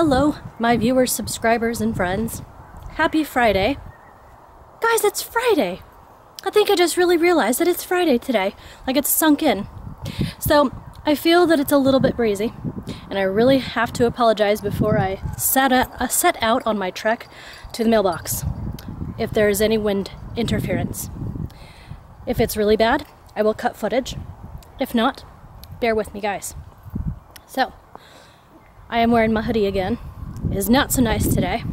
Hello, my viewers, subscribers, and friends. Happy Friday. Guys, it's Friday! I think I just really realized that it's Friday today. Like it's sunk in. So, I feel that it's a little bit breezy, and I really have to apologize before I set out on my trek to the mailbox, if there is any wind interference. If it's really bad, I will cut footage. If not, bear with me, guys. So, I am wearing my hoodie again. It is not so nice today.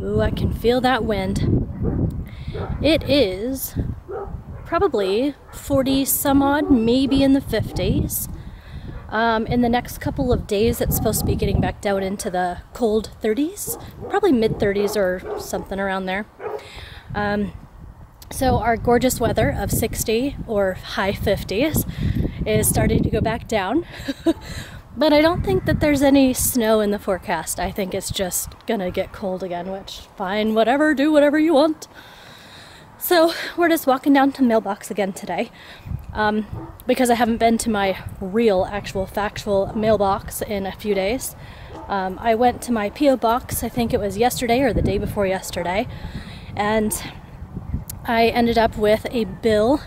Ooh, I can feel that wind. It is probably 40 some odd, maybe in the 50s. In the next couple of days, it's supposed to be getting back down into the cold 30s, probably mid 30s or something around there. So our gorgeous weather of 60 or high 50s is starting to go back down. But I don't think that there's any snow in the forecast. I think it's just gonna get cold again, which, fine, whatever, do whatever you want. So we're just walking down to mailbox again today, because I haven't been to my real, actual, factual mailbox in a few days. I went to my P.O. box, I think it was yesterday or the day before yesterday, and I ended up with a bill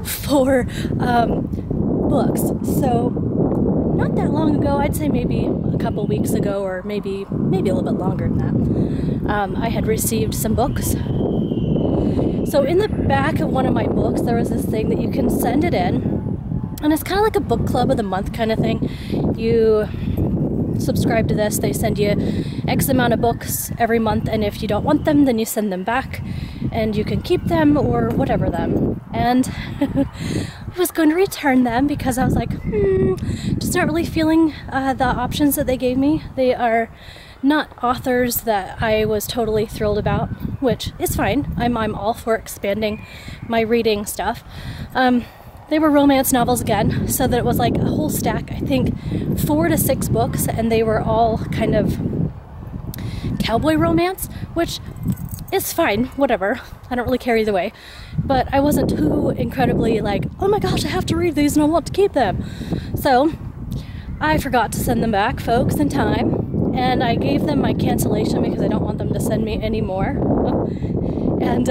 for books. So not that long ago, I'd say maybe a couple weeks ago, or maybe a little bit longer than that, I had received some books. So in the back of one of my books, there was this thing that you can send it in, and it's kind of like a book club of the month kind of thing. You subscribe to this, they send you X amount of books every month, and if you don't want them, then you send them back, and you can keep them or whatever them. And I was going to return them because I was like, just not really feeling the options that they gave me. They are not authors that I was totally thrilled about, which is fine. I'm all for expanding my reading stuff. They were romance novels again, so that it was like a whole stack, I think 4 to 6 books, and they were all kind of cowboy romance, which is fine, whatever. I don't really care either way. But I wasn't too incredibly like, oh my gosh, I have to read these and I want to keep them. So I forgot to send them back, folks, in time. And I gave them my cancellation because I don't want them to send me any more. And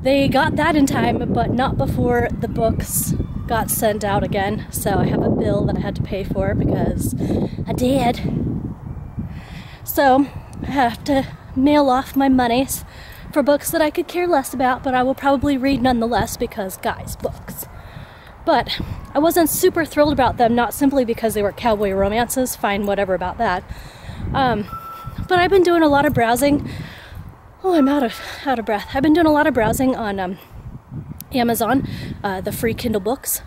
they got that in time, but not before the books got sent out again. So I have a bill that I had to pay for because I did. So I have to mail off my monies for books that I could care less about, but I will probably read nonetheless because, guys, books. But I wasn't super thrilled about them, not simply because they were cowboy romances, fine, whatever about that. But I've been doing a lot of browsing. Oh, I'm out of breath. I've been doing a lot of browsing on Amazon, the free Kindle books,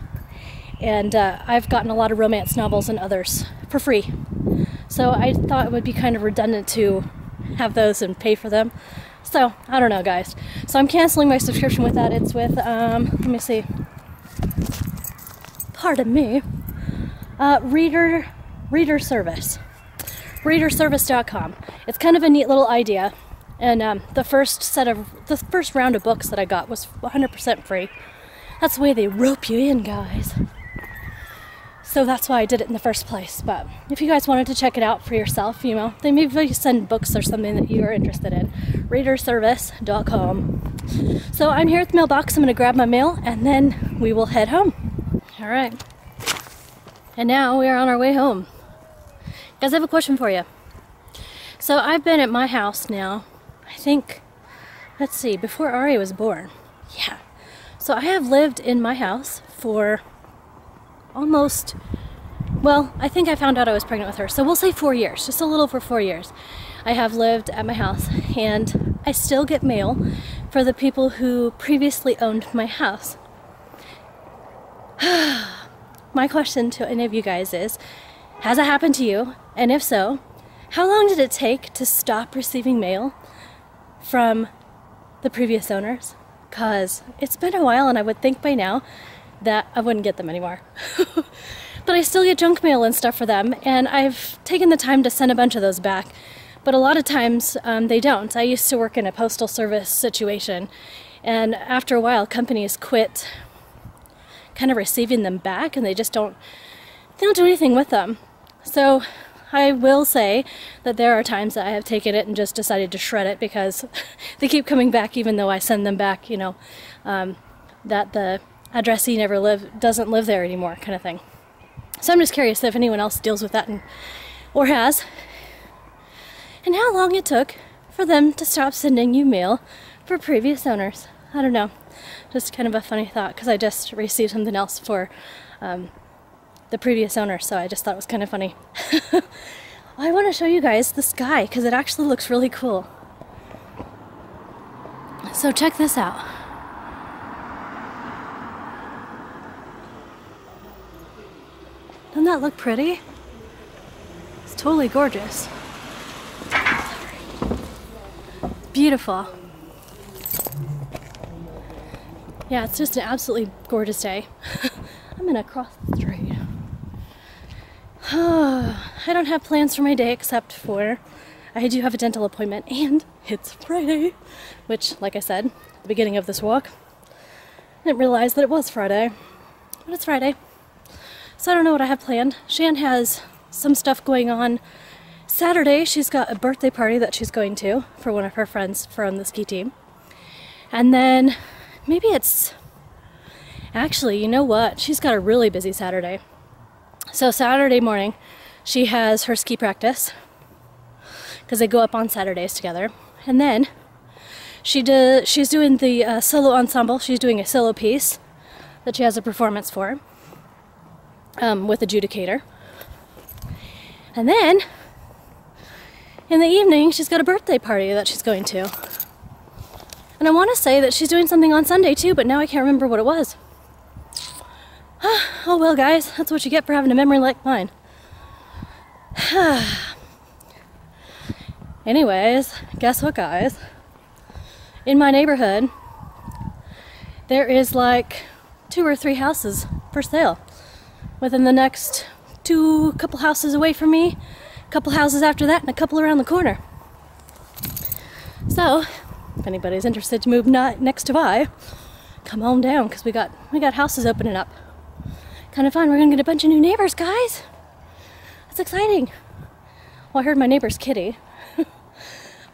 and I've gotten a lot of romance novels and others for free. So I thought it would be kind of redundant to have those and pay for them. So, I don't know, guys. So I'm canceling my subscription with that. It's with, let me see. Pardon me. Reader Service. Readerservice.com. It's kind of a neat little idea. And the first round of books that I got was 100% free. That's the way they rope you in, guys. So that's why I did it in the first place. But if you guys wanted to check it out for yourself, you know, they maybe send books or something that you are interested in. Readerservice.com. So I'm here at the mailbox. I'm going to grab my mail and then we will head home. All right. And now we are on our way home. Guys, I have a question for you. So I've been at my house now, I think, let's see, before Ari was born. Yeah. So I have lived in my house for almost, well, I think I found out I was pregnant with her, so we'll say 4 years, just a little over 4 years. I have lived at my house, and I still get mail for the people who previously owned my house. My question to any of you guys is, has it happened to you? And if so, how long did it take to stop receiving mail from the previous owners? Because it's been a while, and I would think by now that I wouldn't get them anymore. But I still get junk mail and stuff for them, and I've taken the time to send a bunch of those back. But a lot of times they don't. I used to work in a postal service situation, and after a while companies quit kind of receiving them back, and they don't do anything with them. So I will say that there are times that I have taken it and just decided to shred it because they keep coming back even though I send them back, you know, that the addressee doesn't live there anymore kind of thing. So I'm just curious if anyone else deals with that or has, and how long it took for them to stop sending you mail for previous owners. I don't know, just kind of a funny thought because I just received something else for the previous owner, so I just thought it was kind of funny. I want to show you guys the sky because it actually looks really cool. So check this out. Doesn't that look pretty? It's totally gorgeous. Beautiful. Yeah, it's just an absolutely gorgeous day. I'm gonna cross the street. I don't have plans for my day except for I do have a dental appointment and it's Friday, which, like I said at the beginning of this walk, I didn't realize that it was Friday, but it's Friday. So I don't know what I have planned. Shan has some stuff going on. Saturday, she's got a birthday party that she's going to for one of her friends from the ski team. And then maybe it's... Actually, you know what? She's got a really busy Saturday. So Saturday morning, she has her ski practice because they go up on Saturdays together. And then she's doing the solo ensemble. She's doing a solo piece that she has a performance for with adjudicator. And then in the evening, she's got a birthday party that she's going to. And I want to say that she's doing something on Sunday too, but now I can't remember what it was. Oh well, guys, that's what you get for having a memory like mine. Anyways, guess what, guys? In my neighborhood, there is like 2 or 3 houses for sale within the next couple houses away from me, a couple houses after that, and a couple around the corner. So, if anybody's interested to move next to buy, come on down because we got houses opening up. Kind of fun. We're gonna get a bunch of new neighbors, guys. That's exciting. Well, I heard my neighbor's kitty.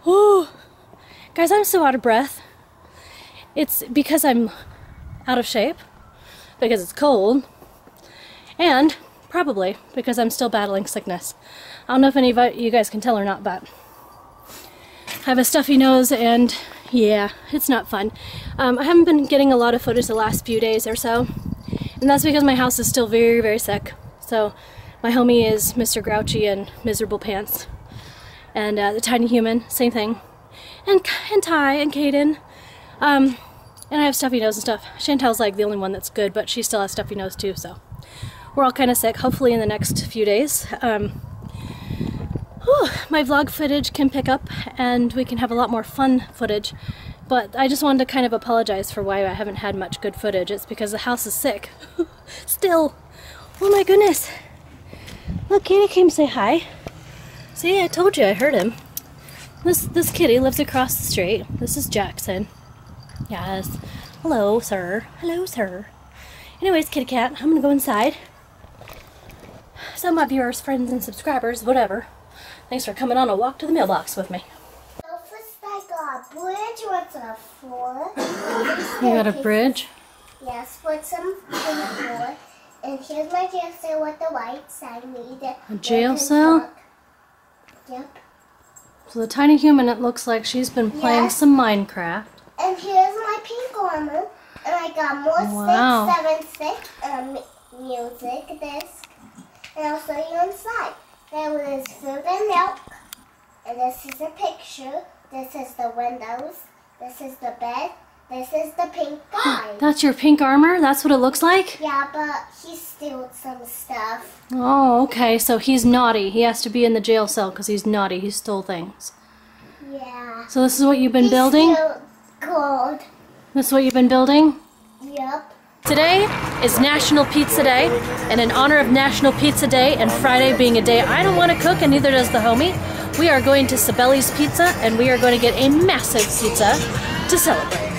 Oh, guys, I'm so out of breath. It's because I'm out of shape, because it's cold, and probably because I'm still battling sickness. I don't know if any of you guys can tell or not, but I have a stuffy nose and yeah, it's not fun. I haven't been getting a lot of footage the last few days or so, and that's because my house is still very, very sick. So my homie is Mr. Grouchy and Miserable Pants, and the Tiny Human, same thing, and Ty and Kaden, and I have stuffy nose and stuff. Chantel's like the only one that's good, but she still has stuffy nose too, so we're all kind of sick. Hopefully in the next few days my vlog footage can pick up and we can have a lot more fun footage. But I just wanted to kind of apologize for why I haven't had much good footage. It's because the house is sick. Still. Oh my goodness. Look, Kitty came to say hi. See, I told you I heard him. This kitty lives across the street. This is Jackson. Yes. Hello, sir. Hello, sir. Anyways, kitty cat, I'm gonna go inside. Some of my viewers, friends, and subscribers, whatever, thanks for coming on a walk to the mailbox with me. I got a bridge with a floor. You got a bridge? Yes, with some floor. And here's my jail cell with the lights. I need it. A jail cell? Yep. So the Tiny Human, it looks like she's been playing some Minecraft. And here's my pink armor. And I got more 676 and a music disc. And I'll show you inside. There is food and milk. And this is a picture. This is the windows. This is the bed. This is the pink guy. That's your pink armor? That's what it looks like? Yeah, but he stole some stuff. Oh, okay. So he's naughty. He has to be in the jail cell because he's naughty. He stole things. Yeah. So this is what you've been building? Stole gold. This is what you've been building? Yep. Today is National Pizza Day, and in honor of National Pizza Day and Friday being a day I don't want to cook and neither does the homie, we are going to Cibelli's Pizza and we are going to get a massive pizza to celebrate.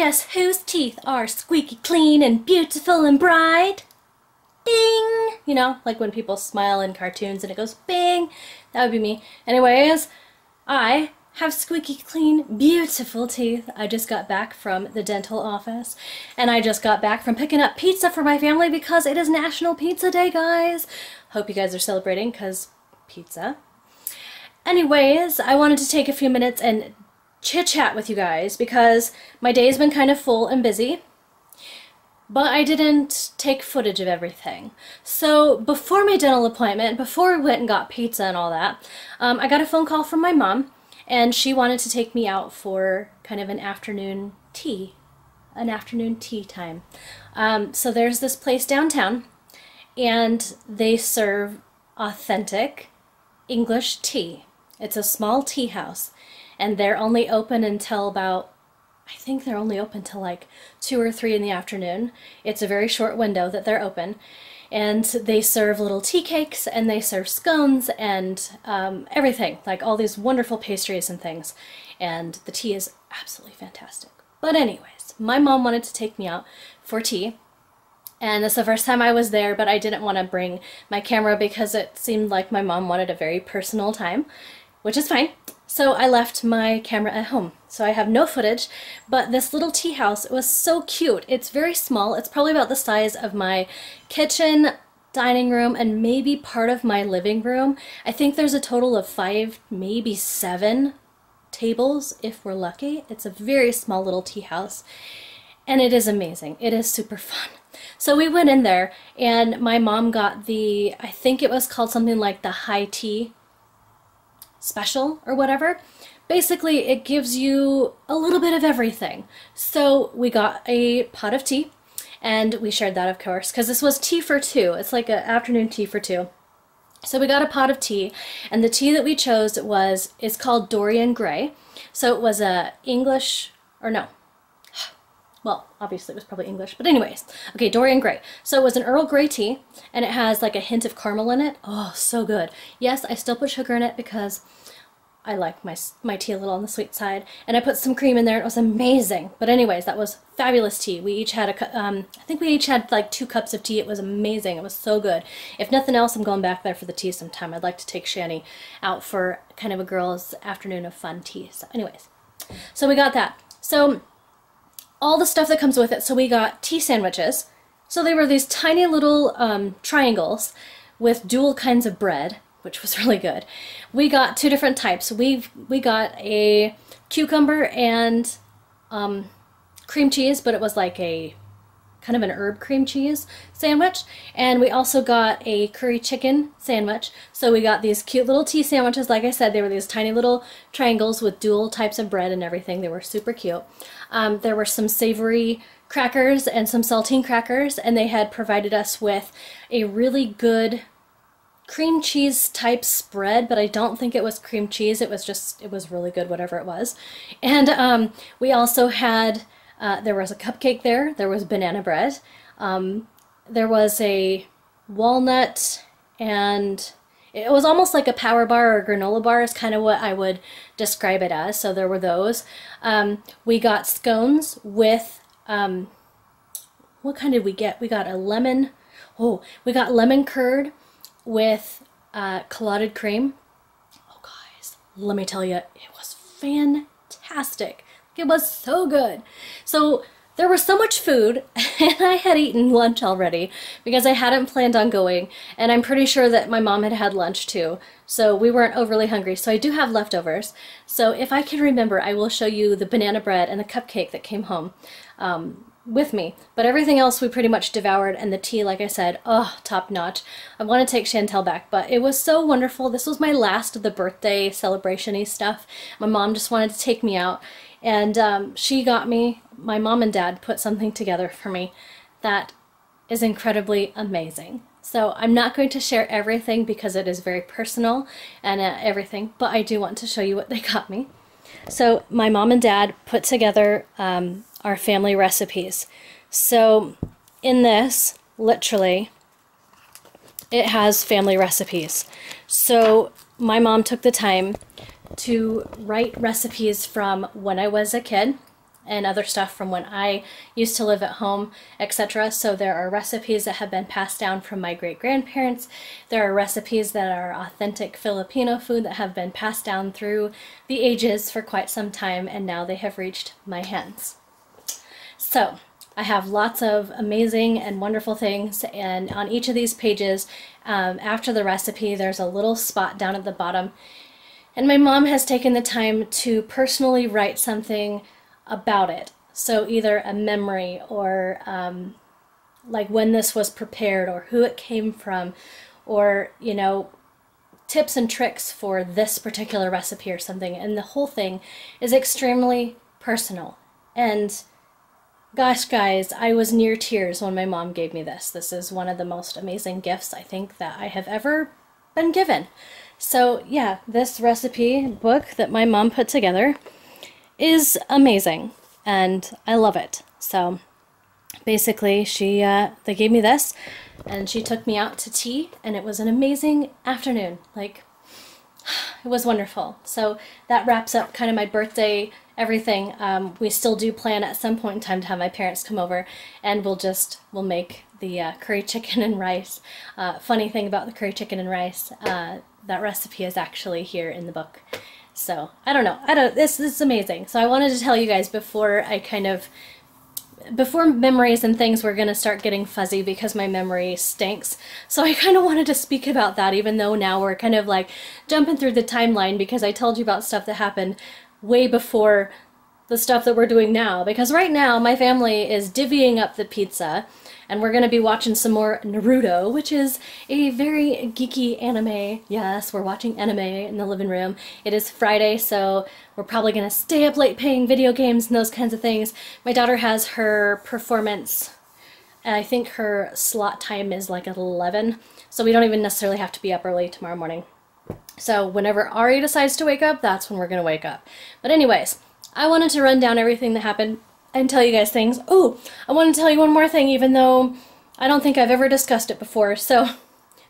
guess whose teeth are squeaky clean and beautiful and bright? Ding! You know, like when people smile in cartoons and it goes bing. That would be me. Anyways, I have squeaky clean, beautiful teeth. I just got back from the dental office, and I just got back from picking up pizza for my family because it is National Pizza Day, guys. Hope you guys are celebrating because pizza. Anyways, I wanted to take a few minutes and chit-chat with you guys because my day's been kind of full and busy, but I didn't take footage of everything. So before my dental appointment, before we went and got pizza and all that, I got a phone call from my mom, and she wanted to take me out for kind of an afternoon tea time. So there's this place downtown, and they serve authentic English tea. It's a small tea house, and they're only open until about, I think they're only open till like 2 or 3 in the afternoon. It's a very short window that they're open. And they serve little tea cakes, and they serve scones and everything, like all these wonderful pastries and things. And the tea is absolutely fantastic. But anyways, my mom wanted to take me out for tea. And this is the first time I was there, but I didn't want to bring my camera because it seemed like my mom wanted a very personal time, which is fine. So I left my camera at home. So I have no footage, but this little tea house, it was so cute. It's very small. It's probably about the size of my kitchen, dining room, and maybe part of my living room. I think there's a total of 5, maybe 7 tables if we're lucky. It's a very small little tea house, and it is amazing. It is super fun. So we went in there, and my mom got the, I think it was called something like the high tea special or whatever. Basically, it gives you a little bit of everything. So we got a pot of tea, and we shared that, of course, because this was tea for 2. It's like an afternoon tea for 2. So we got a pot of tea, and the tea that we chose is called Dorian Grey. So it was a English, or no, well, obviously it was probably English, but anyways, okay, Dorian Grey. So it was an Earl Grey tea, and it has like a hint of caramel in it. Oh, so good. Yes, I still put sugar in it because I like my tea a little on the sweet side, and I put some cream in there, and it was amazing. But anyways, that was fabulous tea. We each had I think we each had like 2 cups of tea. It was amazing. It was so good. If nothing else, I'm going back there for the tea sometime. I'd like to take Shani out for kind of a girls' afternoon of fun tea. So anyways, so we got that. So all the stuff that comes with it. So we got tea sandwiches. So they were these tiny little triangles with dual kinds of bread, which was really good. We got 2 different types. We got a cucumber and cream cheese, but it was like a kind of an herb cream cheese sandwich. And we also got a curry chicken sandwich. So we got these cute little tea sandwiches. Like I said, they were these tiny little triangles with dual types of bread and everything. They were super cute. There were some savory crackers and some saltine crackers, and they had provided us with a really good cream cheese type spread, but I don't think it was cream cheese. It was really good, whatever it was. And we also had, there was a cupcake there was banana bread, there was a walnut, and it was almost like a power bar or granola bar is kind of what I would describe it as. So there were those. We got scones with, what kind did we get? We got a lemon, we got lemon curd with clotted cream. Oh guys, let me tell you, it was fantastic. It was so good. So there was so much food, and I had eaten lunch already because I hadn't planned on going, and I'm pretty sure that my mom had had lunch too, so we weren't overly hungry. So I do have leftovers. So if I can remember, I will show you the banana bread and the cupcake that came home with me, but everything else we pretty much devoured, and the tea, like I said, oh, top notch. I want to take Chantel back, but it was so wonderful. This was my last of the birthday celebration-y stuff. My mom just wanted to take me out, and she got me, my mom and dad put something together for me that is incredibly amazing. So I'm not going to share everything because it is very personal and everything, but I do want to show you what they got me. So my mom and dad put together our family recipes. So in this, literally, it has family recipes. So my mom took the time to write recipes from when I was a kid, and other stuff from when I used to live at home, etc. So there are recipes that have been passed down from my great-grandparents. There are recipes that are authentic Filipino food that have been passed down through the ages for quite some time, and now they have reached my hands. So I have lots of amazing and wonderful things, and on each of these pages, after the recipe, there's a little spot down at the bottom, and my mom has taken the time to personally write something about it. So either a memory or like when this was prepared or who it came from, or, you know, tips and tricks for this particular recipe or something. And the whole thing is extremely personal. And gosh, guys, I was near tears when my mom gave me this. This is one of the most amazing gifts I think that I have ever been given. So yeah, this recipe book that my mom put together is amazing, and I love it. So basically, they gave me this, and she took me out to tea, and it was an amazing afternoon. Like, it was wonderful. So that wraps up kind of my birthday, everything. We still do plan at some point in time to have my parents come over, and we'll make the curry chicken and rice. Funny thing about the curry chicken and rice, that recipe is actually here in the book. So, I don't know. This is amazing. So I wanted to tell you guys before memories and things were going to start getting fuzzy, because my memory stinks. So I kind of wanted to speak about that, even though now we're kind of like jumping through the timeline, because I told you about stuff that happened way before the stuff that we're doing now. Because right now my family is divvying up the pizza, and we're going to be watching some more Naruto, which is a very geeky anime. Yes, we're watching anime in the living room. It is Friday, so we're probably going to stay up late playing video games and those kinds of things. My daughter has her performance, and I think her slot time is like at 11, so we don't even necessarily have to be up early tomorrow morning. So whenever Ari decides to wake up, that's when we're going to wake up. But anyways, I wanted to run down everything that happened and tell you guys things. Oh, I want to tell you one more thing, even though I don't think I've ever discussed it before. So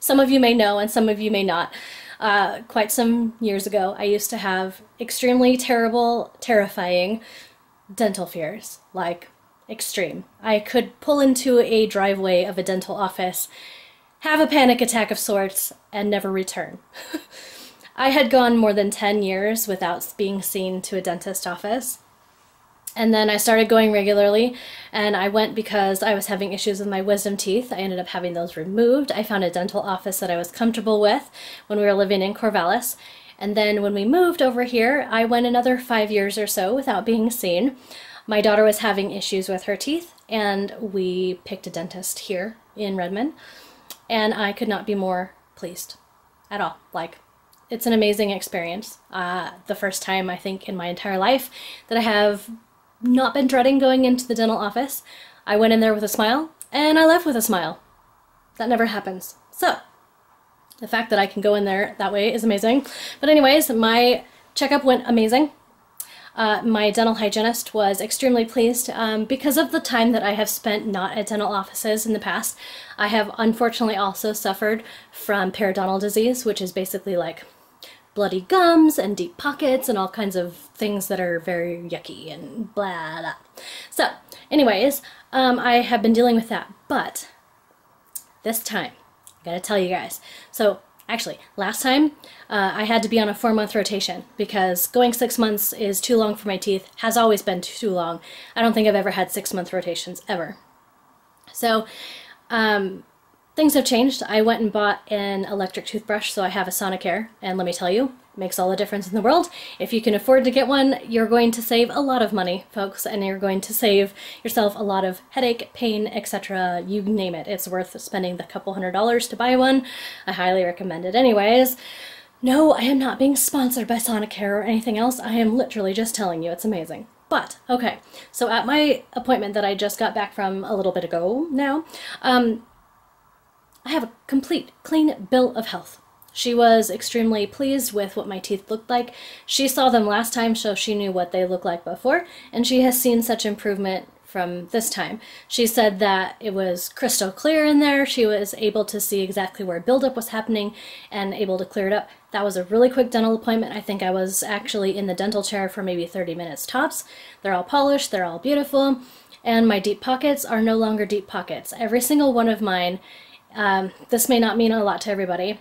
some of you may know and some of you may not. Quite some years ago, I used to have extremely terrifying dental fears. Like, extreme. I could pull into a driveway of a dental office, have a panic attack of sorts, and never return. I had gone more than 10 years without being seen to a dentist office. And then I started going regularly, and I went because I was having issues with my wisdom teeth. I ended up having those removed. I found a dental office that I was comfortable with when we were living in Corvallis. And then when we moved over here, I went another 5 years or so without being seen. My daughter was having issues with her teeth, and we picked a dentist here in Redmond. And I could not be more pleased at all. Like, it's an amazing experience. The first time, I think, in my entire life that I have not been dreading going into the dental office. I went in there with a smile, and I left with a smile. That never happens. So, the fact that I can go in there that way is amazing. But anyways, my checkup went amazing. My dental hygienist was extremely pleased because of the time that I have spent not at dental offices in the past. I have unfortunately also suffered from periodontal disease, which is basically like bloody gums and deep pockets and all kinds of things that are very yucky and blah, blah. So, anyways, I have been dealing with that, but this time, I gotta tell you guys. So, actually, last time, I had to be on a 4-month rotation because going 6 months is too long for my teeth, has always been too long. I don't think I've ever had 6-month rotations, ever. So, things have changed. I went and bought an electric toothbrush, so I have a Sonicare, and let me tell you, it makes all the difference in the world. If you can afford to get one, you're going to save a lot of money, folks, and you're going to save yourself a lot of headache, pain, etc. You name it. It's worth spending the couple $100s to buy one. I highly recommend it. Anyways, no, I am not being sponsored by Sonicare or anything else. I am literally just telling you it's amazing. But, okay, so at my appointment that I just got back from a little bit ago now, I have a complete, clean bill of health. She was extremely pleased with what my teeth looked like. She saw them last time, so she knew what they looked like before, and she has seen such improvement from this time. She said that it was crystal clear in there. She was able to see exactly where buildup was happening and able to clear it up. That was a really quick dental appointment. I think I was actually in the dental chair for maybe 30 minutes tops. They're all polished, they're all beautiful, and my deep pockets are no longer deep pockets. Every single one of mine, this may not mean a lot to everybody,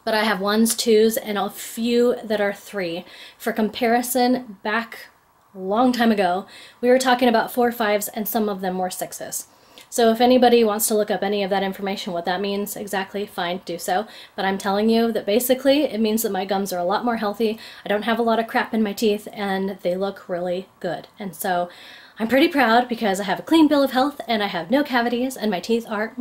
but I have 1s, 2s, and a few that are 3. For comparison, back a long time ago, we were talking about 4, 5s, and some of them were 6s. So if anybody wants to look up any of that information, what that means exactly, fine, do so. But I'm telling you that basically it means that my gums are a lot more healthy, I don't have a lot of crap in my teeth, and they look really good. And so I'm pretty proud because I have a clean bill of health and I have no cavities and my teeth are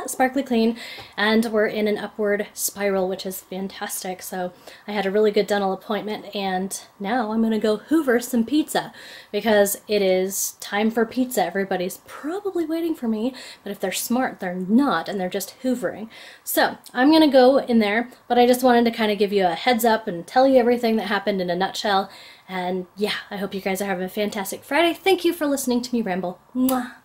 sparkly clean and we're in an upward spiral, which is fantastic. So I had a really good dental appointment and now I'm gonna go hoover some pizza because it is time for pizza. Everybody's probably waiting for me, but if they're smart, they're not, and they're just hoovering. So I'm gonna go in there, but I just wanted to kind of give you a heads up and tell you everything that happened in a nutshell. And yeah, I hope you guys are having a fantastic Friday. Thank you for listening to me ramble. Mwah.